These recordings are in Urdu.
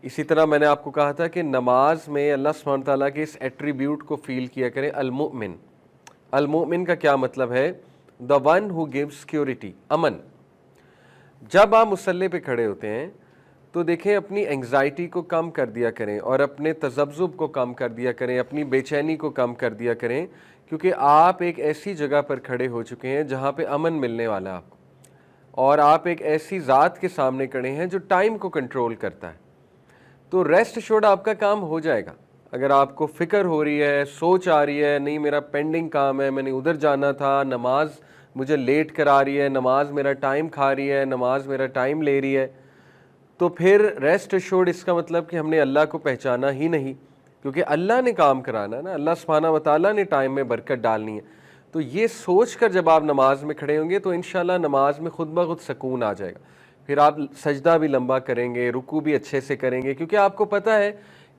اسی طرح میں نے آپ کو کہا تھا کہ نماز میں اللہ سبحانہ تعالیٰ کے اس ایٹریبیوٹ کو فیل کیا کریں، المؤمن۔ المؤمن کا کیا مطلب ہے؟ The one who give security, امن۔ جب آپ مصلی پہ کھڑے ہوتے ہیں تو دیکھیں اپنی انگزائٹی کو کم کر دیا کریں اور اپنے تذبذب کو کم کر دیا کریں، اپنی بے چینی کو کم کر دیا کریں، کیونکہ آپ ایک ایسی جگہ پر کھڑے ہو چکے ہیں جہاں پہ امن ملنے والا ہے آپ کو، اور آپ ایک ایسی ذات کے سامنے کھڑے ہیں جو ٹائم کو کنٹرول کرتا ہے۔ تو ریسٹ ایشورڈ آپ کا کام ہو جائے گا۔ اگر آپ کو فکر ہو رہی ہے، سوچ آ رہی ہے، نہیں میرا پینڈنگ کام ہے، میں نے ادھر جانا تھا، نماز مجھے لیٹ کرا رہی ہے، نماز میرا ٹائم کھا رہی ہے، نماز میرا ٹائم لے رہی ہے، تو پھر ریسٹ ایشورڈ اس کا مطلب کہ ہم نے اللہ کو پہچانا ہی نہیں، کیونکہ اللہ نے کام کرانا ہے نا، اللہ سبحانہ و تعالیٰ نے ٹائم میں برکت ڈالنی ہے۔ تو یہ سوچ کر جب آپ نماز میں کھڑے ہوں گے تو انشاءاللہ نماز میں خود بخود سکون آ جائے گا، پھر آپ سجدہ بھی لمبا کریں گے، رکوع بھی اچھے سے کریں گے، کیونکہ آپ کو پتہ ہے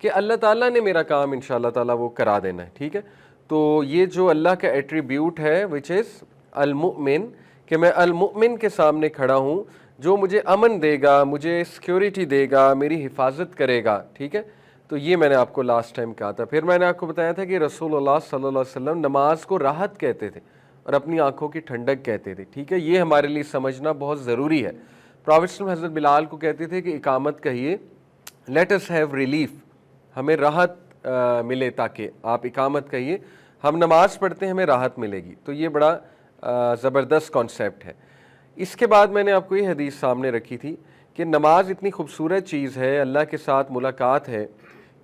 کہ اللہ تعالیٰ نے میرا کام انشاءاللہ تعالیٰ وہ کرا دینا ہے، ٹھیک ہے۔ تو یہ جو اللہ کا ایٹریبیوٹ ہے وچ از المؤمن، کہ میں المؤمن کے سامنے کھڑا ہوں جو مجھے امن دے گا، مجھے سیکیورٹی دے گا، میری حفاظت کرے گا، ٹھیک ہے۔ تو یہ میں نے آپ کو لاسٹ ٹائم کہا تھا۔ پھر میں نے آپ کو بتایا تھا کہ رسول اللہ صلی اللہ علیہ وسلم نماز کو راحت کہتے تھے اور اپنی آنکھوں کی ٹھنڈک کہتے تھے، ٹھیک ہے۔ یہ ہمارے لیے سمجھنا بہت ضروری ہے۔ پروفیٹ صلی اللہ علیہ وسلم حضرت بلال کو کہتے تھے کہ اقامت کہیے، لیٹ اس ہیو ریلیف، ہمیں راحت ملے، تاکہ آپ اقامت کہیے، ہم نماز پڑھتے ہیں ہمیں راحت ملے گی۔ تو یہ بڑا زبردست کانسیپٹ ہے۔ اس کے بعد میں نے آپ کو یہ حدیث سامنے رکھی تھی کہ نماز اتنی خوبصورت چیز ہے، اللہ کے ساتھ ملاقات ہے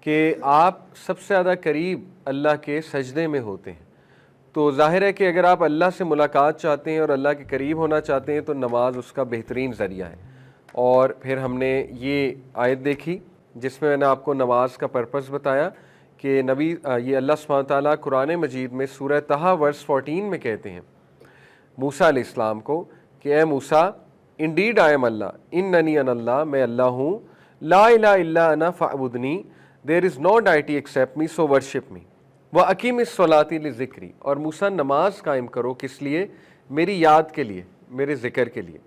کہ آپ سب سے زیادہ قریب اللہ کے سجدے میں ہوتے ہیں۔ تو ظاہر ہے کہ اگر آپ اللہ سے ملاقات چاہتے ہیں اور اللہ کے قریب ہونا چاہتے ہیں تو نماز اس کا بہترین ذریعہ ہے۔ اور پھر ہم نے یہ آیت دیکھی جس میں نے آپ کو نماز کا پرپس بتایا کہ نبی یہ اللہ سبحانہ تعالیٰ قرآن مجید میں سورہ طہ ورس 14 میں کہتے ہیں موسیٰ علیہ السلام کو کہ اے موسیٰ، انڈیڈ آئی ایم اللہ، اننی انا اللہ، میں اللہ ہوں، لا الہ الا انا فاعبدنی، دیر از نو ڈائٹی ایکسیپٹ می سو ورشپ می، وَأَقِیمِ الصَّلَاةِ لِذِکْرِی، اور موسیٰ نماز قائم کرو کس لیے؟ میری یاد کے لیے، میرے ذکر کے لیے۔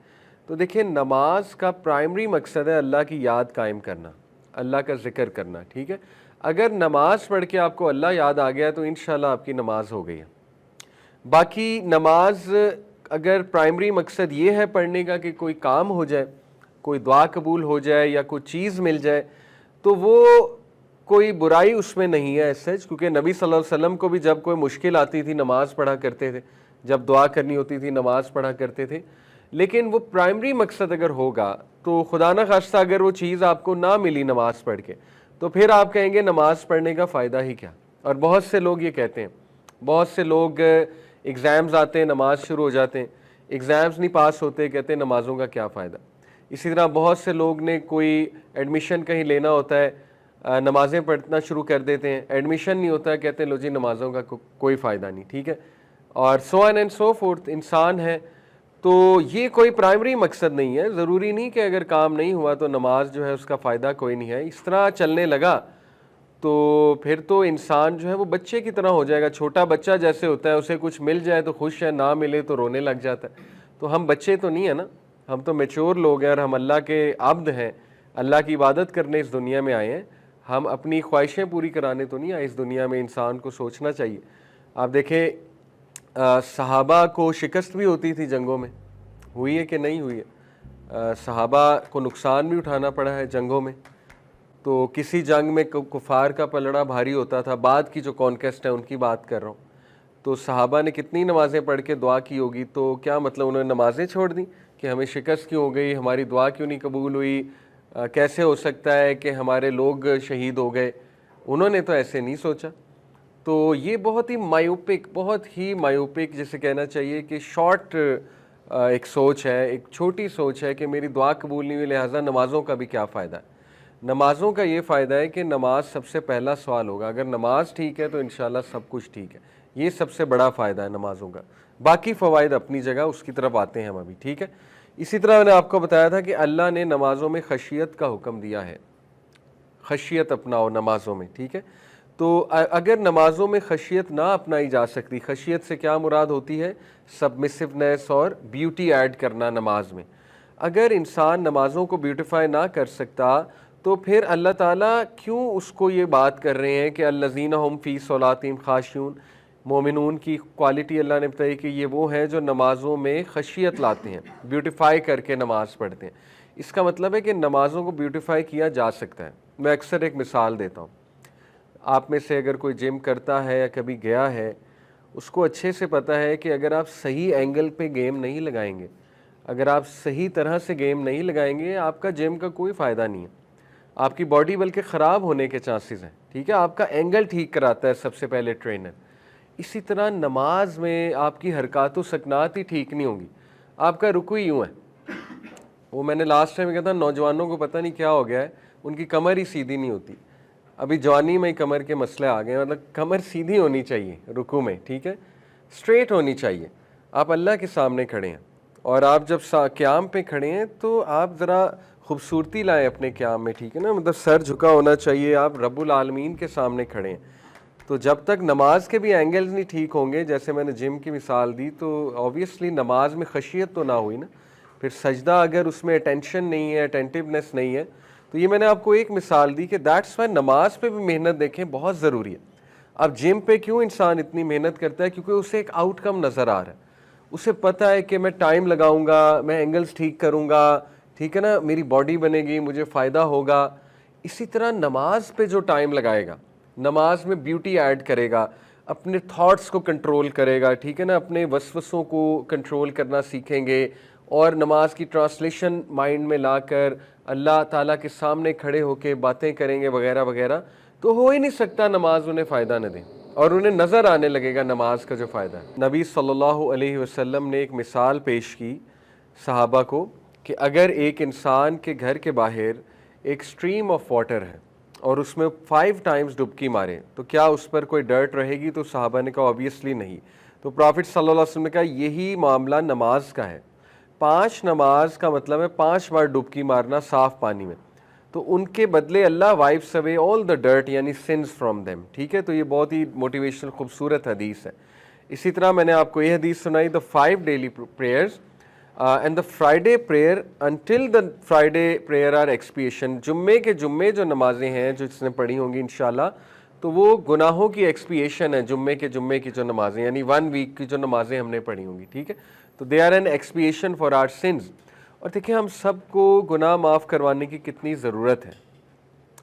تو دیکھیں نماز کا پرائمری مقصد ہے اللہ کی یاد قائم کرنا، اللہ کا ذکر کرنا، ٹھیک ہے۔ اگر نماز پڑھ کے آپ کو اللہ یاد آ گیا تو انشاءاللہ آپ کی نماز ہو گئی ہے۔ باقی نماز اگر پرائمری مقصد یہ ہے پڑھنے کا کہ کوئی کام ہو جائے، کوئی دعا قبول ہو جائے یا کوئی چیز مل جائے، تو وہ کوئی برائی اس میں نہیں ہے سچ، کیونکہ نبی صلی اللہ علیہ وسلم کو بھی جب کوئی مشکل آتی تھی نماز پڑھا کرتے تھے، جب دعا کرنی ہوتی تھی نماز پڑھا کرتے تھے۔ لیکن وہ پرائمری مقصد اگر ہوگا تو خدا نہ خواستہ اگر وہ چیز آپ کو نہ ملی نماز پڑھ کے تو پھر آپ کہیں گے نماز پڑھنے کا فائدہ ہی کیا۔ اور بہت سے لوگ یہ کہتے ہیں، بہت سے لوگ ایگزامز آتے ہیں نماز شروع ہو جاتے ہیں، ایگزامز نہیں پاس ہوتے، کہتے ہیں نمازوں کا کیا فائدہ۔ اسی طرح بہت سے لوگ نے کوئی ایڈمیشن کہیں لینا ہوتا ہے، نمازیں پڑھنا شروع کر دیتے ہیں، ایڈمیشن نہیں ہوتا ہے، کہتے ہیں لو جی نمازوں کا کوئی فائدہ نہیں، ٹھیک ہے۔ اور سو آن اینڈ سو فورتھ، انسان ہے تو یہ کوئی پرائمری مقصد نہیں ہے، ضروری نہیں کہ اگر کام نہیں ہوا تو نماز جو ہے اس کا فائدہ کوئی نہیں ہے۔ اس طرح چلنے لگا تو پھر تو انسان جو ہے وہ بچے کی طرح ہو جائے گا، چھوٹا بچہ جیسے ہوتا ہے، اسے کچھ مل جائے تو خوش ہے، نہ ملے تو رونے لگ جاتا ہے۔ تو ہم بچے تو نہیں ہیں نا، ہم تو میچور لوگ ہیں اور ہم اللہ کے عبد ہیں، اللہ کی عبادت کرنے اس دنیا میں آئے ہیں، ہم اپنی خواہشیں پوری کرانے تو نہیں آئے اس دنیا میں۔ انسان کو سوچنا چاہیے۔ آپ دیکھیں صحابہ کو شکست بھی ہوتی تھی جنگوں میں، ہوئی ہے کہ نہیں ہوئی ہے؟ صحابہ کو نقصان بھی اٹھانا پڑا ہے جنگوں میں۔ تو کسی جنگ میں کفار کا پلڑا بھاری ہوتا تھا، بعد کی جو کانکیسٹ ہے ان کی بات کر رہا ہوں، تو صحابہ نے کتنی نمازیں پڑھ کے دعا کی ہوگی، تو کیا مطلب انہوں نے نمازیں چھوڑ دیں کہ ہمیں شکست کیوں ہو گئی، ہماری دعا کیوں نہیں قبول ہوئی، کیسے ہو سکتا ہے کہ ہمارے لوگ شہید ہو گئے؟ انہوں نے تو ایسے نہیں سوچا۔ تو یہ بہت ہی مایوپک جسے کہنا چاہیے کہ شارٹ ایک سوچ ہے، ایک چھوٹی سوچ ہے کہ میری دعا قبول نہیں ہوئی لہٰذا نمازوں کا بھی کیا فائدہ ہے۔ نمازوں کا یہ فائدہ ہے کہ نماز سب سے پہلا سوال ہوگا، اگر نماز ٹھیک ہے تو انشاءاللہ سب کچھ ٹھیک ہے، یہ سب سے بڑا فائدہ ہے نمازوں کا۔ باقی فوائد اپنی جگہ، اس کی طرف آتے ہیں ہم ابھی، ٹھیک ہے۔ اسی طرح میں نے آپ کو بتایا تھا کہ اللہ نے نمازوں میں خشیت کا حکم دیا ہے، خشیت اپناؤ نمازوں میں، ٹھیک ہے۔ تو اگر نمازوں میں خشیت نہ اپنائی جا سکتی، خشیت سے کیا مراد ہوتی ہے؟ سبمسونیس اور بیوٹی ایڈ کرنا نماز میں۔ اگر انسان نمازوں کو بیوٹیفائی نہ کر سکتا تو پھر اللہ تعالیٰ کیوں اس کو یہ بات کر رہے ہیں کہ الذین هم فی صلاتہم خاشعون؟ مومنون کی کوالٹی اللہ نے بتائی کہ یہ وہ ہیں جو نمازوں میں خشیت لاتے ہیں، بیوٹیفائی کر کے نماز پڑھتے ہیں۔ اس کا مطلب ہے کہ نمازوں کو بیوٹیفائی کیا جا سکتا ہے۔ میں اکثر ایک مثال دیتا ہوں، آپ میں سے اگر کوئی جم کرتا ہے یا کبھی گیا ہے، اس کو اچھے سے پتہ ہے کہ اگر آپ صحیح اینگل پہ گیم نہیں لگائیں گے، اگر آپ صحیح طرح سے گیم نہیں لگائیں گے، آپ کا جم کا کوئی فائدہ نہیں ہے، آپ کی باڈی بلکہ خراب ہونے کے چانسز ہیں، ٹھیک ہے؟ آپ کا اینگل ٹھیک کراتا ہے سب سے پہلے ٹرینر۔ اسی طرح نماز میں آپ کی حرکات و سکنات ہی ٹھیک نہیں ہوں گی، آپ کا رکوع ہی یوں ہے۔ وہ میں نے لاسٹ ٹائم کہا تھا، نوجوانوں کو پتہ نہیں کیا ہو گیا ہے، ان کی کمر ہی سیدھی نہیں ہوتی۔ ابھی جوانی میں ہی کمر کے مسئلے آ گئے ہیں، مطلب کمر سیدھی ہونی چاہیے رکوع میں، ٹھیک ہے؟ اسٹریٹ ہونی چاہیے۔ آپ اللہ کے سامنے کھڑے ہیں، اور آپ جب قیام پہ کھڑے ہیں تو آپ ذرا خوبصورتی لائیں اپنے قیام میں، ٹھیک ہے نا؟ مطلب سر جھکا ہونا چاہیے، آپ رب العالمین کے سامنے کھڑے ہیں۔ تو جب تک نماز کے بھی اینگلز نہیں ٹھیک ہوں گے، جیسے میں نے جم کی مثال دی، تو آبویسلی نماز میں خشیت تو نہ ہوئی نا۔ پھر سجدہ اگر اس میں اٹینشن نہیں ہے، اٹینٹیونیس نہیں ہے، تو یہ میں نے آپ کو ایک مثال دی کہ دیٹس وائی نماز پہ بھی محنت دیکھیں بہت ضروری ہے۔ اب جم پہ کیوں انسان اتنی محنت کرتا ہے؟ کیونکہ اسے ایک آؤٹ کم نظر آ رہا ہے، اسے پتہ ہے کہ میں ٹائم لگاؤں گا، میں اینگلز ٹھیک کروں گا، ٹھیک ہے نا، میری باڈی بنے گی، مجھے فائدہ ہوگا۔ اسی طرح نماز پہ جو ٹائم لگائے گا، نماز میں بیوٹی ایڈ کرے گا، اپنے تھاٹس کو کنٹرول کرے گا، ٹھیک ہے نا، اپنے وسوسوں کو کنٹرول کرنا سیکھیں گے، اور نماز کی ٹرانسلیشن مائنڈ میں لا کر اللہ تعالیٰ کے سامنے کھڑے ہو کے باتیں کریں گے وغیرہ وغیرہ، تو ہو ہی نہیں سکتا نماز انہیں فائدہ نہ دے، اور انہیں نظر آنے لگے گا نماز کا جو فائدہ ہے۔ نبی صلی اللہ علیہ وسلم نے ایک مثال پیش کی صحابہ کو کہ اگر ایک انسان کے گھر کے باہر ایک سٹریم آف واٹر ہے اور اس میں 5 ٹائمز ڈبکی مارے تو کیا اس پر کوئی ڈرٹ رہے گی؟ تو صحابہ نے کہا آبویسلی نہیں۔ تو پرافٹ صلی اللہ علیہ وسلم نے کہا یہی معاملہ نماز کا ہے، 5 نماز کا مطلب ہے 5 بار ڈبکی مارنا صاف پانی میں، تو ان کے بدلے اللہ وائپس اوے آل دا ڈرٹ یعنی سنز فرام دیم، ٹھیک ہے؟ تو یہ بہت ہی موٹیویشنل خوبصورت حدیث ہے۔ اسی طرح میں نے آپ کو یہ حدیث سنائی، the 5 daily prayers and the Friday prayer until the Friday prayer are expiation. جمعے کے جمعے جو نمازیں ہیں جو اس نے پڑھی ہوں گی انشاءاللہ، تو وہ گناہوں کی ایکسپیشن ہے۔ جمعے کے جمعے کی جو نمازیں یعنی 1 ویک کی جو نمازیں ہم نے پڑھی ہوں گی، ٹھیک ہے؟ تو they are an expiation for our sins. اور دیکھیں ہم سب کو گناہ معاف کروانے کی کتنی ضرورت ہے۔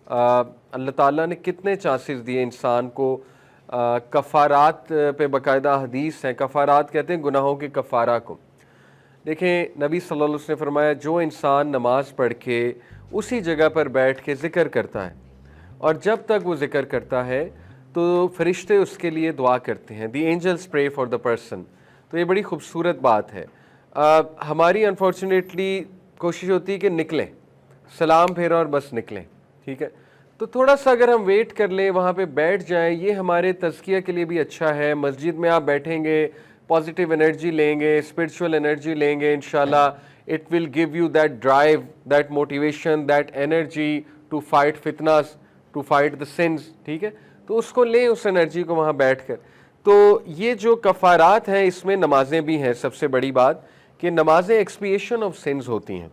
اللہ تعالیٰ نے کتنے چانسز دیے انسان کو، کفارات پہ باقاعدہ حدیث ہیں، کفارات کہتے ہیں گناہوں کے کفارہ کو۔ دیکھیں نبی صلی اللہ علیہ وسلم نے فرمایا جو انسان نماز پڑھ کے اسی جگہ پر بیٹھ کے ذکر کرتا ہے، اور جب تک وہ ذکر کرتا ہے تو فرشتے اس کے لیے دعا کرتے ہیں، the angels pray for the person. تو یہ بڑی خوبصورت بات ہے۔ ہماری انفارچونیٹلی کوشش ہوتی ہے کہ نکلیں، سلام پھیرا اور بس نکلیں، ٹھیک ہے؟ تو تھوڑا سا اگر ہم ویٹ کر لیں، وہاں پہ بیٹھ جائیں، یہ ہمارے تزکیہ کے لیے بھی اچھا ہے۔ مسجد میں آپ بیٹھیں گے، پازیٹیو انرجی لیں گے، اسپرچول انرجی لیں گے انشاءاللہ، it will give you that drive, that motivation, that energy to fight فتناس، ٹو فائٹ دا سنز، ٹھیک ہے؟ تو اس کو لیں، اس انرجی کو وہاں بیٹھ کر۔ تو یہ جو کفارات ہیں اس میں نمازیں بھی ہیں۔ سب سے بڑی بات کہ نمازیں ایکسپیشن آف سنز ہوتی ہیں۔